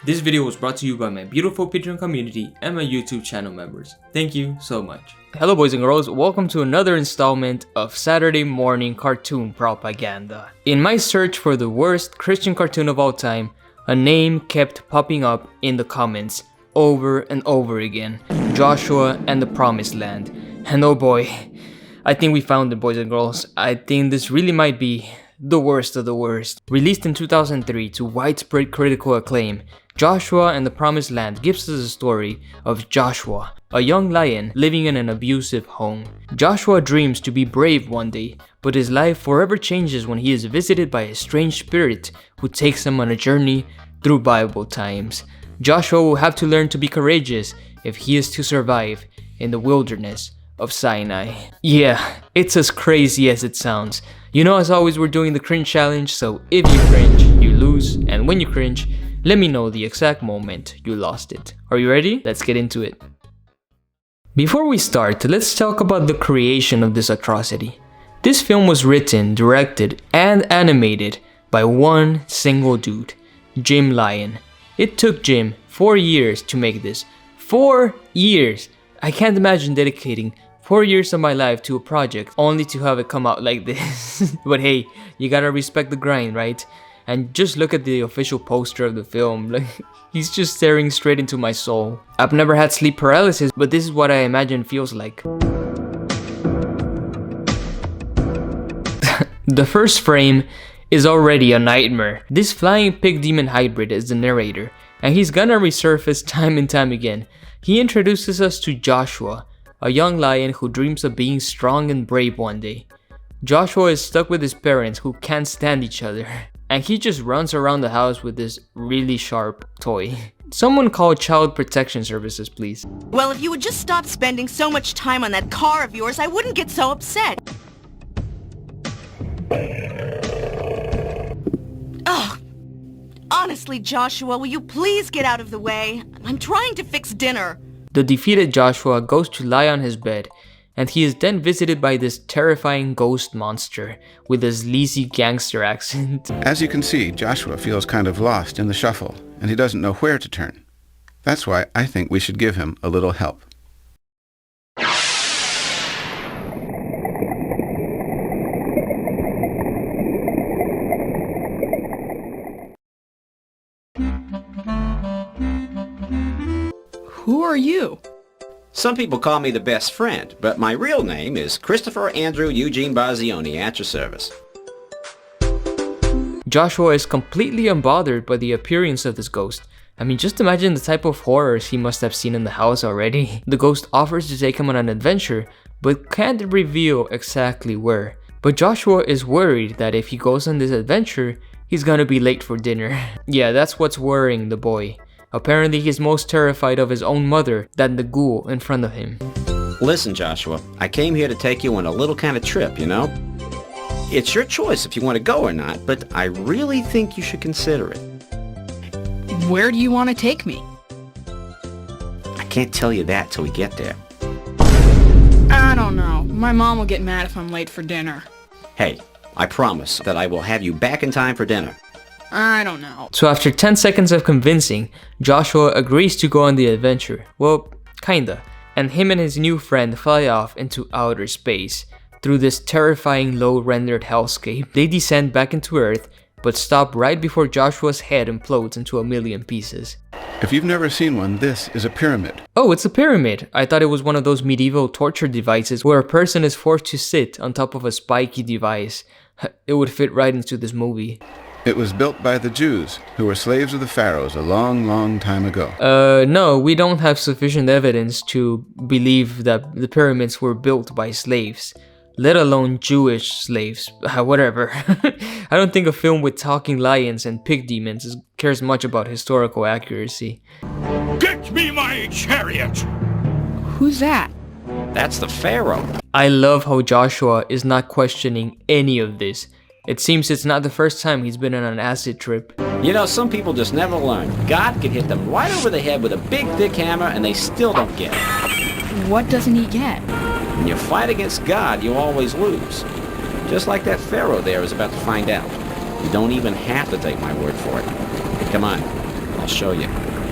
This video was brought to you by my beautiful Patreon community and my YouTube channel members. Thank you so much. Hello boys and girls, welcome to another installment of Saturday morning cartoon propaganda. In my search for the worst Christian cartoon of all time, a name kept popping up in the comments over and over again: Joshua and the Promised Land. And oh boy, I think we found it, boys and girls. I think this really might be the worst of the worst. Released in 2003 to widespread critical acclaim, Joshua and the Promised Land gives us a story of Joshua, a young lion living in an abusive home. Joshua dreams to be brave one day, but his life forever changes when he is visited by a strange spirit who takes him on a journey through Bible times. Joshua will have to learn to be courageous if he is to survive in the wilderness of Sinai. Yeah, it's as crazy as it sounds. You know, as always, we're doing the cringe challenge, so if you cringe, you lose, and when you cringe, let me know the exact moment you lost it. Are you ready? Let's get into it. Before we start, let's talk about the creation of this atrocity. This film was written, directed, and animated by one single dude, Jim Lyon. It took Jim 4 years to make this. 4 years! I can't imagine dedicating 4 years of my life to a project only to have it come out like this. But hey, you gotta respect the grind, right? And just look at the official poster of the film. Like, he's just staring straight into my soul. I've never had sleep paralysis, but this is what I imagine feels like. The first frame is already a nightmare. This flying pig demon hybrid is the narrator, and he's gonna resurface time and time again. He introduces us to Joshua, a young lion who dreams of being strong and brave one day. Joshua is stuck with his parents who can't stand each other, and he just runs around the house with this really sharp toy. Someone call Child Protection Services, please. Well, if you would just stop spending so much time on that car of yours, I wouldn't get so upset. Ugh. Honestly, Joshua, will you please get out of the way? I'm trying to fix dinner. The defeated Joshua goes to lie on his bed, and he is then visited by this terrifying ghost monster with a sleazy gangster accent. As you can see, Joshua feels kind of lost in the shuffle, and he doesn't know where to turn. That's why I think we should give him a little help. Who are you? Some people call me the best friend, but my real name is Christopher Andrew Eugene Bazioni, at your service. Joshua is completely unbothered by the appearance of this ghost. I mean, just imagine the type of horrors he must have seen in the house already. The ghost offers to take him on an adventure, but can't reveal exactly where. But Joshua is worried that if he goes on this adventure, he's gonna be late for dinner. Yeah, that's what's worrying the boy. Apparently, he's most terrified of his own mother than the ghoul in front of him. Listen, Joshua, I came here to take you on a little kind of trip, you know? It's your choice if you want to go or not, but I really think you should consider it. Where do you want to take me? I can't tell you that till we get there. I don't know. My mom will get mad if I'm late for dinner. Hey, I promise that I will have you back in time for dinner. I don't know. So after 10 seconds of convincing, Joshua agrees to go on the adventure. Well, kinda. And him and his new friend fly off into outer space. Through this terrifying low-rendered hellscape, they descend back into Earth, but stop right before Joshua's head implodes into a million pieces. If you've never seen one, this is a pyramid. Oh, it's a pyramid! I thought it was one of those medieval torture devices where a person is forced to sit on top of a spiky device. It would fit right into this movie. It was built by the Jews, who were slaves of the pharaohs a long, long time ago. No, we don't have sufficient evidence to believe that the pyramids were built by slaves, let alone Jewish slaves. Whatever. I don't think a film with talking lions and pig demons cares much about historical accuracy. Get me my chariot! Who's that? That's the Pharaoh. I love how Joshua is not questioning any of this. It seems it's not the first time he's been on an acid trip. You know, some people just never learn. God can hit them right over the head with a big, thick hammer and they still don't get it. What doesn't he get? When you fight against God, you always lose. Just like that Pharaoh there is about to find out. You don't even have to take my word for it. Come on, I'll show you.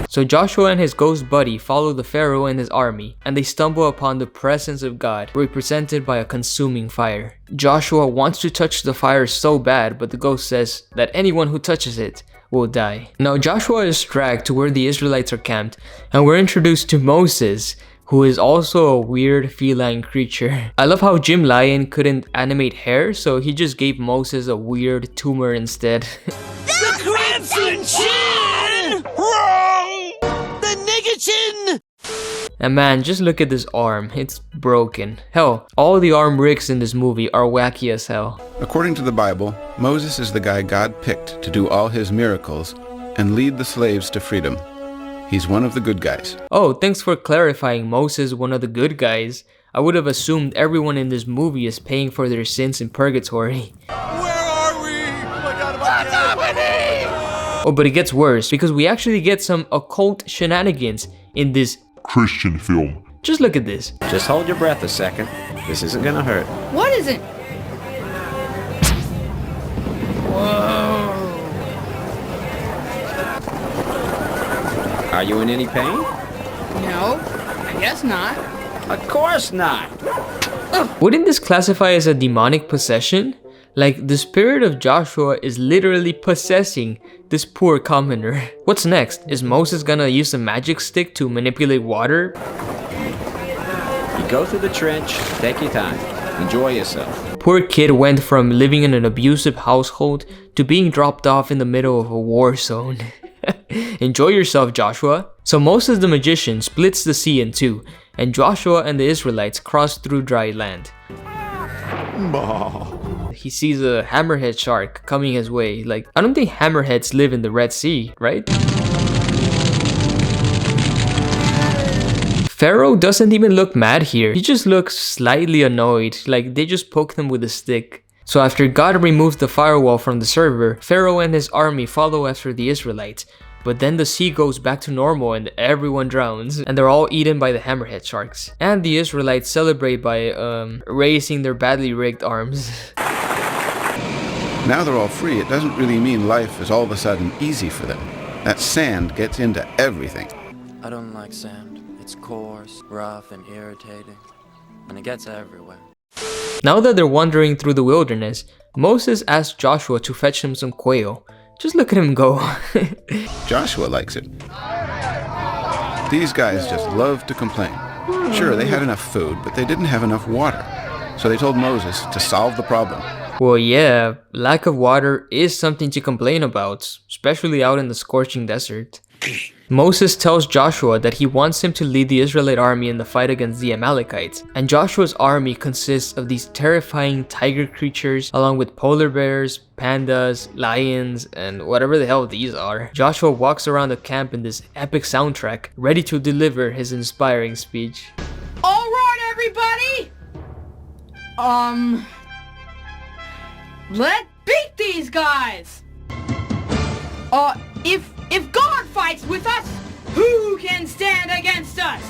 So Joshua and his ghost buddy follow the Pharaoh and his army, and they stumble upon the presence of God, represented by a consuming fire. Joshua wants to touch the fire so bad, but the ghost says that anyone who touches it will die. Now Joshua is dragged to where the Israelites are camped, and we're introduced to Moses, who is also a weird feline creature. I love how Jim Lion couldn't animate hair, so he just gave Moses a weird tumor instead. The Crimson Chin! Wrong! The Nigger Chin! And man, just look at this arm, it's broken. Hell, all the arm rigs in this movie are wacky as hell. According to the Bible, Moses is the guy God picked to do all his miracles and lead the slaves to freedom. He's one of the good guys. Oh, thanks for clarifying Moses one of the good guys. I would have assumed everyone in this movie is paying for their sins in purgatory. Where are we? Oh my God, what's happening? Oh, but it gets worse, because we actually get some occult shenanigans in this Christian film. Just look at this. Just hold your breath a second. This isn't gonna hurt. What is it? Are you in any pain? No, I guess not. Of course not. Wouldn't this classify as a demonic possession? Like, the spirit of Joshua is literally possessing this poor commoner. What's next? Is Moses gonna use a magic stick to manipulate water? You go through the trench, take your time, enjoy yourself. Poor kid went from living in an abusive household to being dropped off in the middle of a war zone. Enjoy yourself, Joshua. So Moses the magician splits the sea in two, and Joshua and the Israelites cross through dry land. He sees a hammerhead shark coming his way. Like, I don't think hammerheads live in the Red Sea, right? Pharaoh doesn't even look mad here. He just looks slightly annoyed, like they just poked him with a stick. So after God removes the firewall from the server, Pharaoh and his army follow after the Israelites. But then the sea goes back to normal and everyone drowns, and they're all eaten by the hammerhead sharks. And the Israelites celebrate by raising their badly rigged arms. Now they're all free, it doesn't really mean life is all of a sudden easy for them. That sand gets into everything. I don't like sand. It's coarse, rough, and irritating. And it gets everywhere. Now that they're wandering through the wilderness, Moses asks Joshua to fetch him some quail. Just look at him go. Joshua likes it. These guys just love to complain. Sure, they had enough food, but they didn't have enough water. So they told Moses to solve the problem. Well, yeah, lack of water is something to complain about, especially out in the scorching desert. Moses tells Joshua that he wants him to lead the Israelite army in the fight against the Amalekites, and Joshua's army consists of these terrifying tiger creatures along with polar bears, pandas, lions, and whatever the hell these are. Joshua walks around the camp in this epic soundtrack, ready to deliver his inspiring speech. Alright, everybody! Let's beat these guys! If God fights with us, who can stand against us?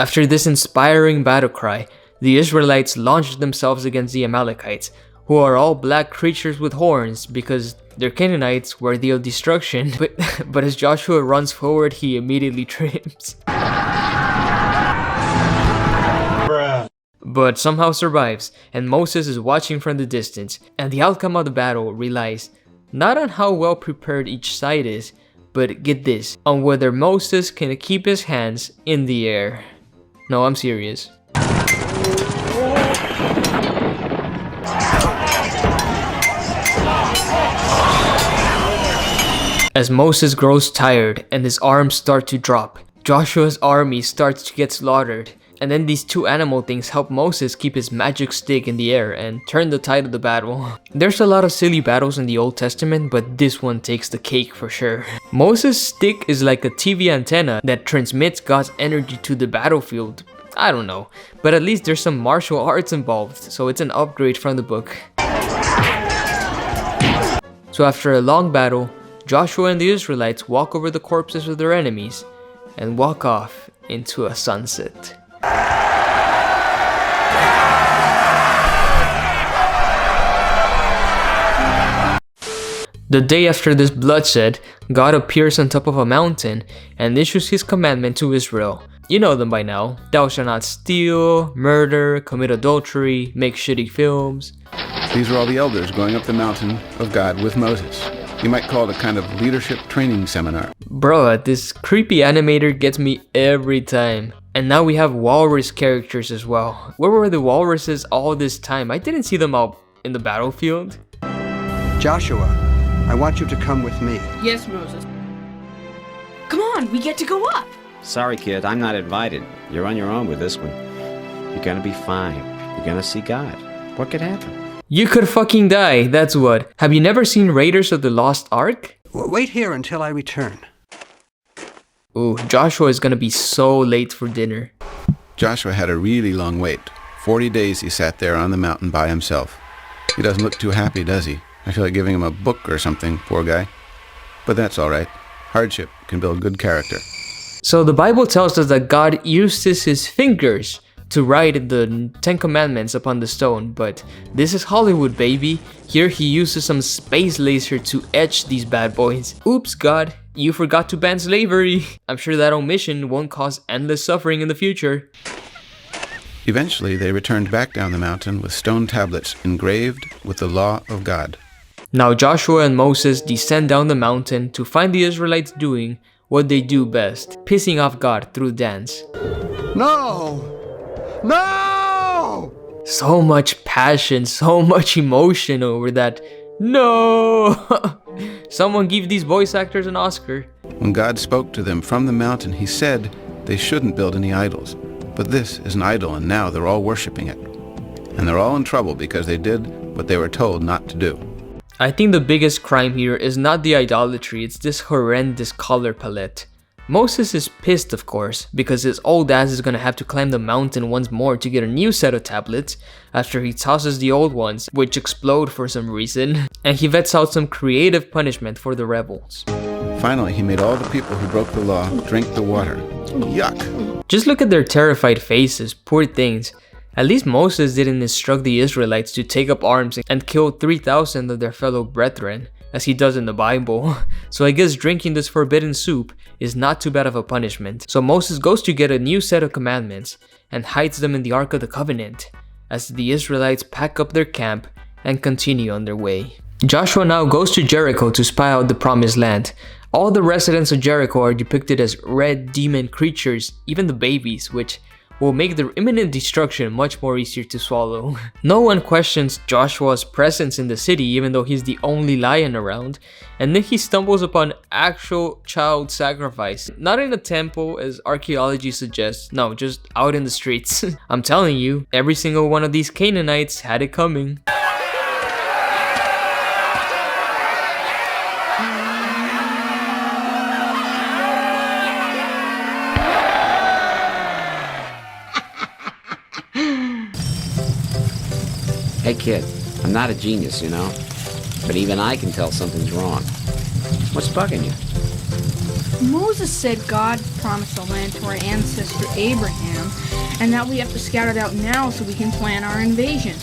After this inspiring battle cry, the Israelites launched themselves against the Amalekites, who are all black creatures with horns because they're Canaanites worthy of destruction. But as Joshua runs forward, he immediately trips. But somehow survives, and Moses is watching from the distance, and the outcome of the battle relies not on how well prepared each side is, but get this, on whether Moses can keep his hands in the air. No, I'm serious. As Moses grows tired and his arms start to drop, Joshua's army starts to get slaughtered. And then these two animal things help Moses keep his magic stick in the air and turn the tide of the battle. There's a lot of silly battles in the Old Testament, but this one takes the cake for sure. Moses' stick is like a TV antenna that transmits God's energy to the battlefield. I don't know, but at least there's some martial arts involved, so it's an upgrade from the book. So after a long battle, Joshua and the Israelites walk over the corpses of their enemies and walk off into a sunset. The day after this bloodshed, God appears on top of a mountain and issues his commandment to Israel. You know them by now. Thou shalt not steal, murder, commit adultery, make shitty films. These are all the elders going up the mountain of God with Moses. You might call it a kind of leadership training seminar. Bruh, this creepy animator gets me every time. And now we have walrus characters as well. Where were the walruses all this time? I didn't see them out in the battlefield. Joshua, I want you to come with me. Yes, Moses. Come on, we get to go up. Sorry, kid, I'm not invited. You're on your own with this one. You're gonna be fine. You're gonna see God. What could happen? You could fucking die, that's what. Have you never seen Raiders of the Lost Ark? Wait here until I return. Ooh, Joshua is gonna be so late for dinner. Joshua had a really long wait. 40 days he sat there on the mountain by himself. He doesn't look too happy, does he? I feel like giving him a book or something, poor guy. But that's all right. Hardship can build good character. So the Bible tells us that God uses his fingers to write the 10 Commandments upon the stone, but this is Hollywood, baby. Here he uses some space laser to etch these bad boys. Oops, God, you forgot to ban slavery. I'm sure that omission won't cause endless suffering in the future. Eventually, they returned back down the mountain with stone tablets engraved with the law of God. Now Joshua and Moses descend down the mountain to find the Israelites doing what they do best, pissing off God through dance. No! No! So much passion, so much emotion over that. No! Someone give these voice actors an Oscar. When God spoke to them from the mountain, he said they shouldn't build any idols. But this is an idol, and now they're all worshiping it. And they're all in trouble because they did what they were told not to do. I think the biggest crime here is not the idolatry, it's this horrendous color palette. Moses is pissed, of course, because his old ass is gonna have to climb the mountain once more to get a new set of tablets after he tosses the old ones, which explode for some reason, and he vets out some creative punishment for the rebels. Finally, he made all the people who broke the law drink the water. Yuck! Just look at their terrified faces, poor things. At least Moses didn't instruct the Israelites to take up arms and kill 3,000 of their fellow brethren, as he does in the Bible. So I guess drinking this forbidden soup is not too bad of a punishment. So Moses goes to get a new set of commandments and hides them in the Ark of the Covenant, as the Israelites pack up their camp and continue on their way. Joshua now goes to Jericho to spy out the promised land. All the residents of Jericho are depicted as red demon creatures, even the babies, which will make their imminent destruction much more easier to swallow. No one questions Joshua's presence in the city even though he's the only lion around, and then he stumbles upon actual child sacrifice. Not in a temple as archaeology suggests, no, just out in the streets. I'm telling you, every single one of these Canaanites had it coming. Hey kid, I'm not a genius, you know, but even I can tell something's wrong. What's bugging you? Moses said God promised the land to our ancestor Abraham, and that we have to scout it out now so we can plan our invasion.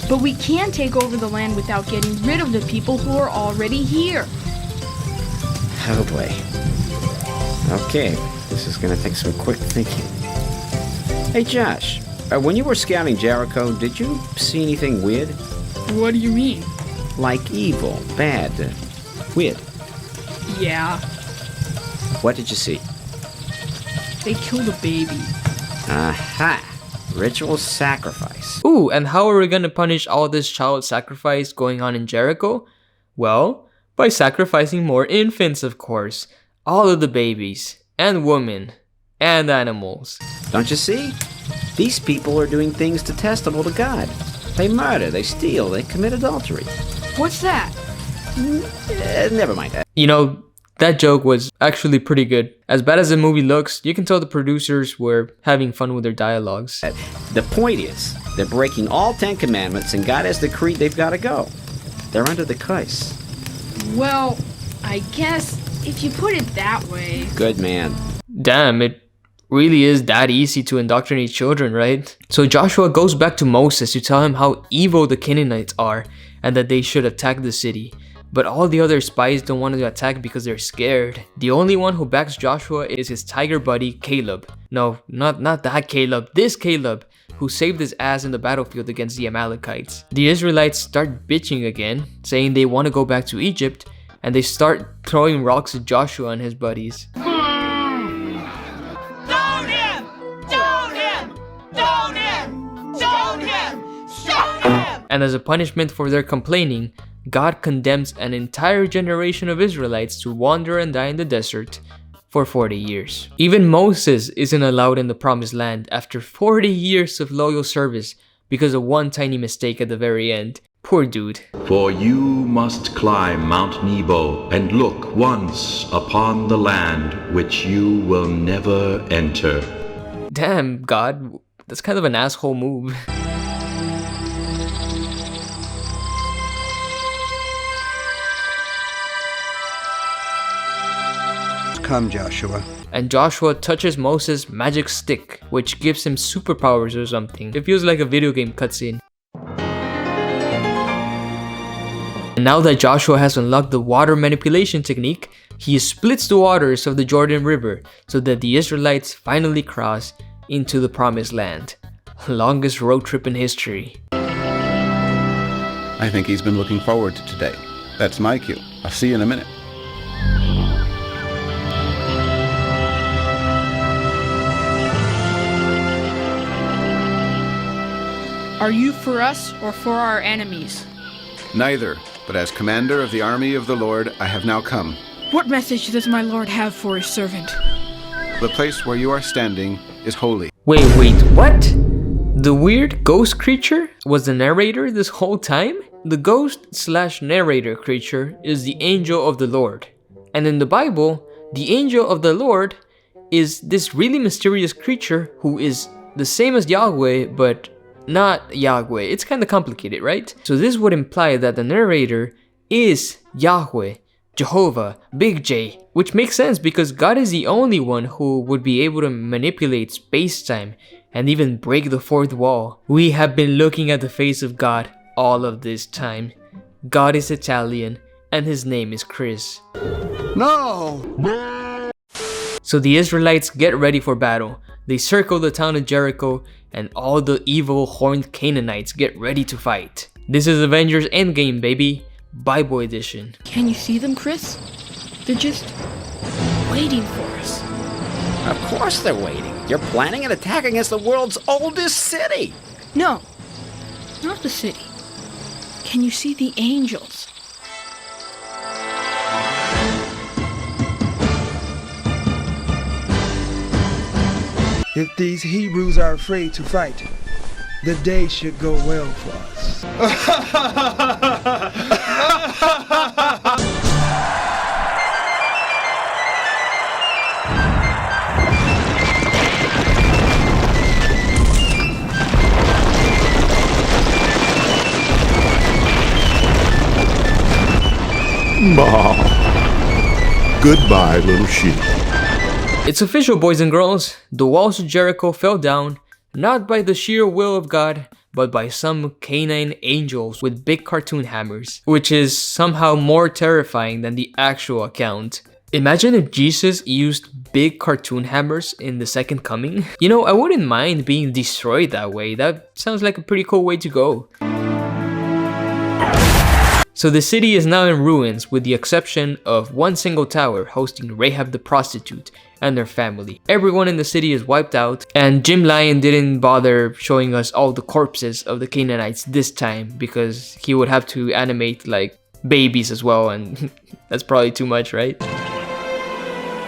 But we can't take over the land without getting rid of the people who are already here. Oh boy. Okay, this is gonna take some quick thinking. Hey Josh, when you were scouting Jericho, did you see anything weird? What do you mean? Like evil, bad, weird. Yeah, What did you see? they killed a baby. Aha! Ritual sacrifice. Ooh, and how are we gonna punish all this child sacrifice going on in Jericho? Well, by sacrificing more infants, of course. All of the babies, and women, and animals. Don't you see? These people are doing things detestable to God. They murder, they steal, they commit adultery. What's that? Never mind that. You know, that joke was actually pretty good. As bad as the movie looks, you can tell the producers were having fun with their dialogues. The point is, they're breaking all 10 commandments and God has decreed they've got to go. They're under the curse. Well, I guess if you put it that way. Good man. Damn, it really is that easy to indoctrinate children, right? So Joshua goes back to Moses to tell him how evil the Canaanites are and that they should attack the city. but all the other spies don't want to attack because they're scared. The only one who backs Joshua is his tiger buddy Caleb. No, not that Caleb, this Caleb, who saved his ass in the battlefield against the Amalekites. The Israelites start bitching again, saying they want to go back to Egypt, and they start throwing rocks at Joshua and his buddies. And as a punishment for their complaining, God condemns an entire generation of Israelites to wander and die in the desert for 40 years. Even Moses isn't allowed in the promised land after 40 years of loyal service because of one tiny mistake at the very end. Poor dude. For you must climb Mount Nebo and look once upon the land which you will never enter. Damn, God, that's kind of an asshole move. Come, Joshua. And Joshua touches Moses' magic stick, which gives him superpowers or something. It feels like a video game cutscene. And now that Joshua has unlocked the water manipulation technique, he splits the waters of the Jordan River so that the Israelites finally cross into the promised land. Longest road trip in history. I think he's been looking forward to today. That's my cue. I'll see you in a minute. Are you for us or for our enemies? Neither, but as commander of the army of the Lord, I have now come. What message does my lord have for his servant? The place where you are standing is holy. Wait, what? The weird ghost creature was the narrator this whole time? The ghost/narrator creature is the angel of the Lord. And in the Bible, the angel of the Lord is this really mysterious creature who is the same as Yahweh, but not Yahweh. It's kind of complicated, right? So this would imply that the narrator is Yahweh, Jehovah, Big J, which makes sense because God is the only one who would be able to manipulate space-time and even break the fourth wall. We have been looking at the face of God all of this time. God is Italian and his name is Chris. No! So the Israelites get ready for battle. They circle the town of Jericho and all the evil horned Canaanites get ready to fight. This is Avengers Endgame, baby. Bible edition. Can you see them, Chris? They're just waiting for us. Of course they're waiting. You're planning an attack against the world's oldest city. No, not the city. Can you see the angels? If these Hebrews are afraid to fight, the day should go well for us. Goodbye, little sheep. It's official, boys and girls. The walls of Jericho fell down, not by the sheer will of God, but by some canine angels with big cartoon hammers, which is somehow more terrifying than the actual account. Imagine if Jesus used big cartoon hammers in the second coming. You know, I wouldn't mind being destroyed that way. That sounds like a pretty cool way to go. So the city is now in ruins with the exception of one single tower hosting Rahab the prostitute and their family. Everyone in the city is wiped out, and Jim Lyon didn't bother showing us all the corpses of the Canaanites this time because he would have to animate like babies as well, and that's probably too much, right?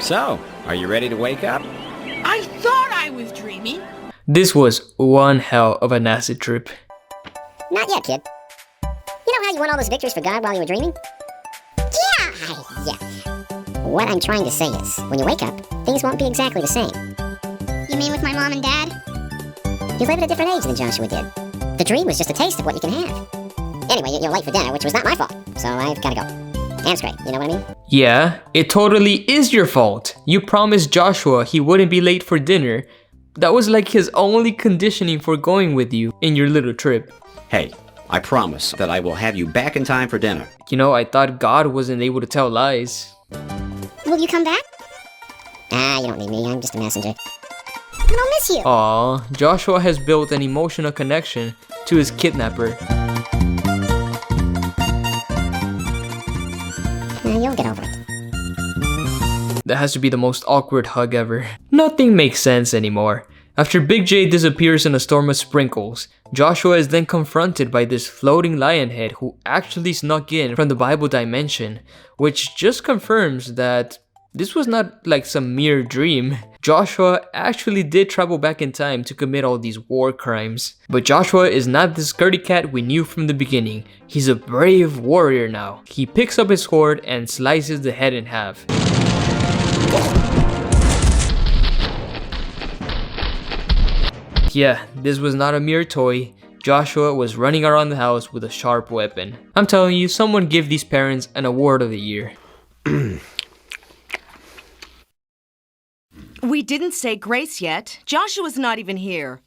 So, are you ready to wake up? I thought I was dreaming. This was one hell of an acid trip. Not yet, kid. You know how you won all those victories for God while you were dreaming? Yeah. What I'm trying to say is, when you wake up, things won't be exactly the same. You mean with my mom and dad? You live at a different age than Joshua did. The dream was just a taste of what you can have. Anyway, you're late for dinner, which was not my fault, so I've gotta go. And it's great, you know what I mean? Yeah, it totally is your fault. You promised Joshua he wouldn't be late for dinner. That was like his only conditioning for going with you in your little trip. Hey, I promise that I will have you back in time for dinner. You know, I thought God wasn't able to tell lies. Will you come back? Ah, you don't need me. I'm just a messenger. But I'll miss you. Aw, Joshua has built an emotional connection to his kidnapper. You'll get over it. That has to be the most awkward hug ever. Nothing makes sense anymore. After Big J disappears in a storm of sprinkles, Joshua is then confronted by this floating lion head who actually snuck in from the Bible dimension, which just confirms that this was not like some mere dream. Joshua actually did travel back in time to commit all these war crimes. But Joshua is not the scaredy cat we knew from the beginning. He's a brave warrior now. He picks up his sword and slices the head in half. Yeah, this was not a mere toy. Joshua was running around the house with a sharp weapon. I'm telling you, someone give these parents an award of the year. We didn't say grace yet. Joshua's not even here.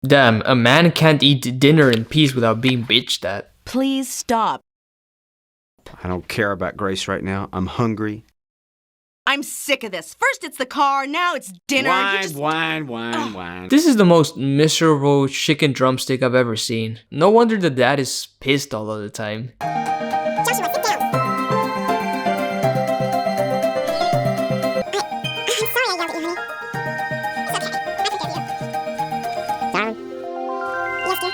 Damn, a man can't eat dinner in peace without being bitched at. Please stop. I don't care about Grace right now. I'm hungry. I'm sick of this. First it's the car, now it's dinner. Wine. This is the most miserable chicken drumstick I've ever seen. No wonder the dad is pissed all of the time. Joshua, sit down. I'm sorry I yelled at you, honey. It's okay. I forgive you. Darling? Yes, dear?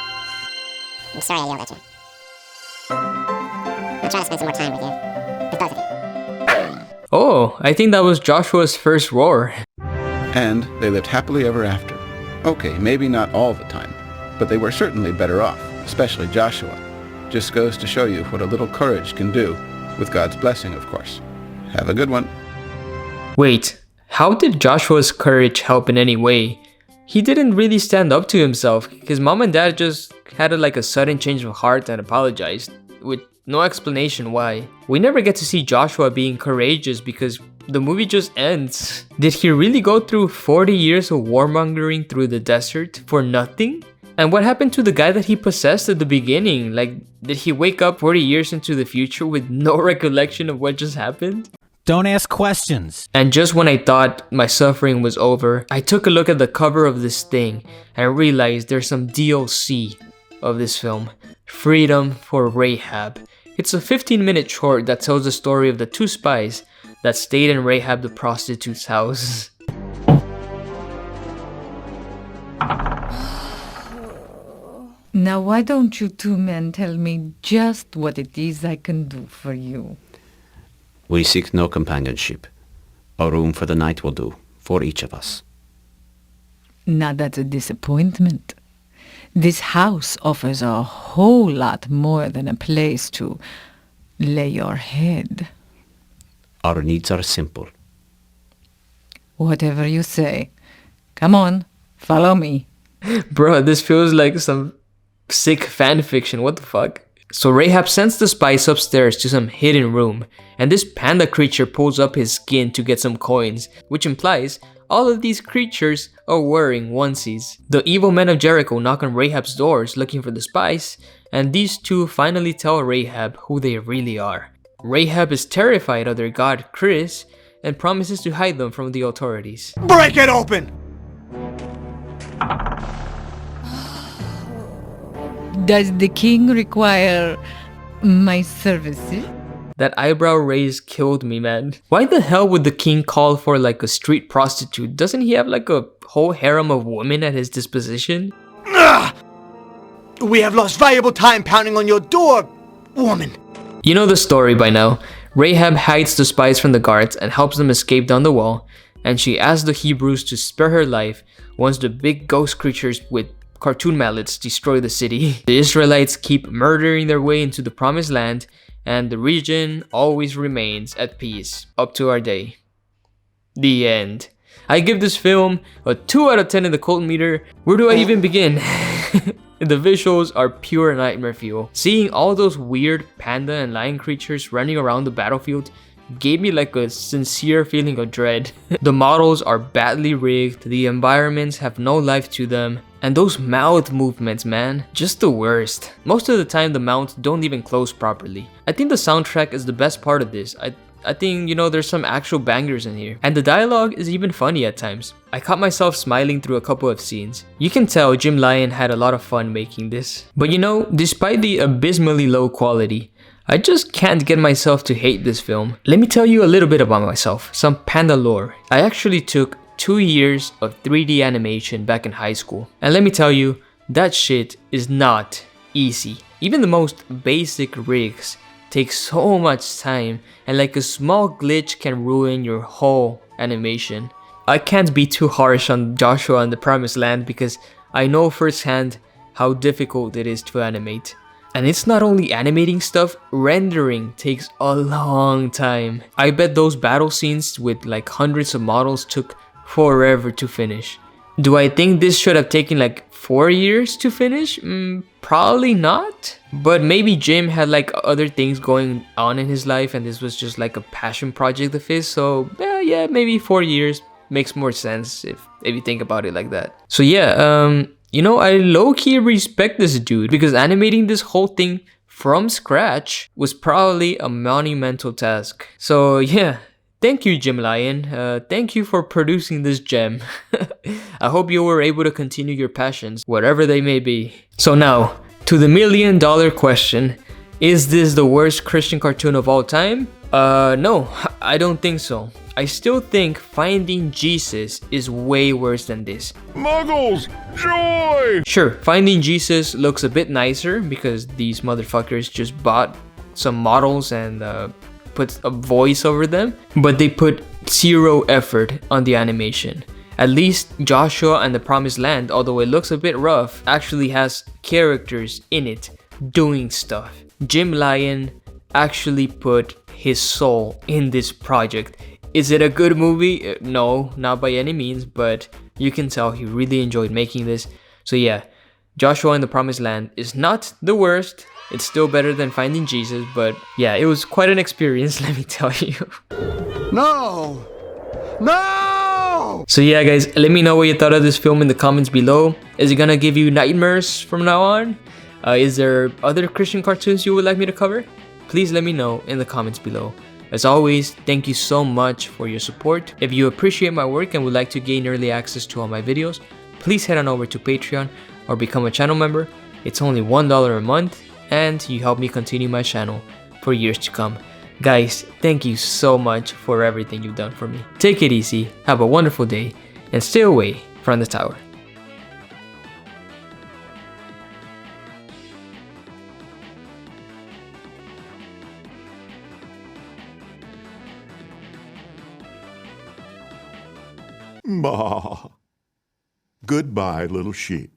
I'm sorry I yelled at you. I'm trying to spend some more time with you. With both of you. Oh, I think that was Joshua's first roar. And they lived happily ever after. Okay, maybe not all the time, but they were certainly better off, especially Joshua. Just goes to show you what a little courage can do, with God's blessing, of course. Have a good one. Wait, how did Joshua's courage help in any way? He didn't really stand up to himself. His mom and dad just had a sudden change of heart and apologized, with no explanation why. We never get to see Joshua being courageous because the movie just ends. Did he really go through 40 years of warmongering through the desert for nothing? And what happened to the guy that he possessed at the beginning? Like, did he wake up 40 years into the future with no recollection of what just happened? Don't ask questions. And just when I thought my suffering was over, I took a look at the cover of this thing and realized there's some DLC of this film. Freedom for Rahab. It's a 15-minute short that tells the story of the two spies that stayed in Rahab the prostitute's house. Now why don't you two men tell me just what it is I can do for you? We seek no companionship. A room for the night will do, for each of us. Now that's a disappointment. This house offers a whole lot more than a place to lay your head. Our needs are simple. Whatever you say. Come on, follow me. Bro, this feels like some sick fan fiction. What the fuck? So Rahab sends the spies upstairs to some hidden room, and this panda creature pulls up his skin to get some coins, which implies all of these creatures are wearing onesies. The evil men of Jericho knock on Rahab's doors looking for the spies, and these two finally tell Rahab who they really are. Rahab is terrified of their god Chris and promises to hide them from the authorities. Break it open! Does the king require my services? That eyebrow raise killed me, man. Why the hell would the king call for a street prostitute? Doesn't he have a whole harem of women at his disposition? Ugh! We have lost valuable time pounding on your door, woman. You know the story by now. Rahab hides the spies from the guards and helps them escape down the wall, and she asks the Hebrews to spare her life once the big ghost creatures with cartoon mallets destroy the city. The Israelites keep murdering their way into the promised land, and the region always remains at peace up to our day. The end. I give this film a 2 out of 10 in the cult meter. Where do I even begin? The visuals are pure nightmare fuel. Seeing all those weird panda and lion creatures running around the battlefield gave me a sincere feeling of dread. The models are badly rigged, the environments have no life to them, And those mouth movements, man, just the worst. Most of the time the mouths don't even close properly. I think the soundtrack is the best part of this. I think, you know, there's some actual bangers in here. And the dialogue is even funny at times. I caught myself smiling through a couple of scenes. You can tell Jim Lyon had a lot of fun making this. But you know, despite the abysmally low quality, I just can't get myself to hate this film. Let me tell you a little bit about myself, some panda lore. I actually took 2 years of 3D animation back in high school. And let me tell you, that shit is not easy. Even the most basic rigs take so much time, and like a small glitch can ruin your whole animation. I can't be too harsh on Joshua and the Promised Land because I know firsthand how difficult it is to animate. And it's not only animating stuff, rendering takes a long time. I bet those battle scenes with like hundreds of models took forever to finish. Do I think this should have taken like 4 years to finish? Probably not. But maybe Jim had like other things going on in his life and this was just like a passion project of his. So yeah, maybe 4 years makes more sense if you think about it like that. So yeah, you know, I low-key respect this dude because animating this whole thing from scratch was probably a monumental task. So yeah, thank you, Jim Lyon. Thank you for producing this gem. I hope you were able to continue your passions, whatever they may be. So now, to the $1 million question, is this the worst Christian cartoon of all time? No, I don't think so. I still think Finding Jesus is way worse than this. Muggles! Joy! Sure, Finding Jesus looks a bit nicer because these motherfuckers just bought some models and put a voice over them, but they put zero effort on the animation. At least Joshua and the Promised Land, although it looks a bit rough, actually has characters in it doing stuff. Jim Lyon actually put his soul in this project. Is it a good movie? No, not by any means, but you can tell he really enjoyed making this. So yeah, Joshua and the Promised Land is not the worst. It's still better than Finding Jesus, but yeah, it was quite an experience, let me tell you. No! No! So yeah guys, let me know what you thought of this film in the comments below. Is it gonna give you nightmares from now on? Is there other Christian cartoons you would like me to cover? Please let me know in the comments below. As always, thank you so much for your support. If you appreciate my work and would like to gain early access to all my videos, please head on over to Patreon or become a channel member. It's only $1 a month and you help me continue my channel for years to come. Guys, thank you so much for everything you've done for me. Take it easy, have a wonderful day, and stay away from the tower. Bah. Goodbye, little sheep.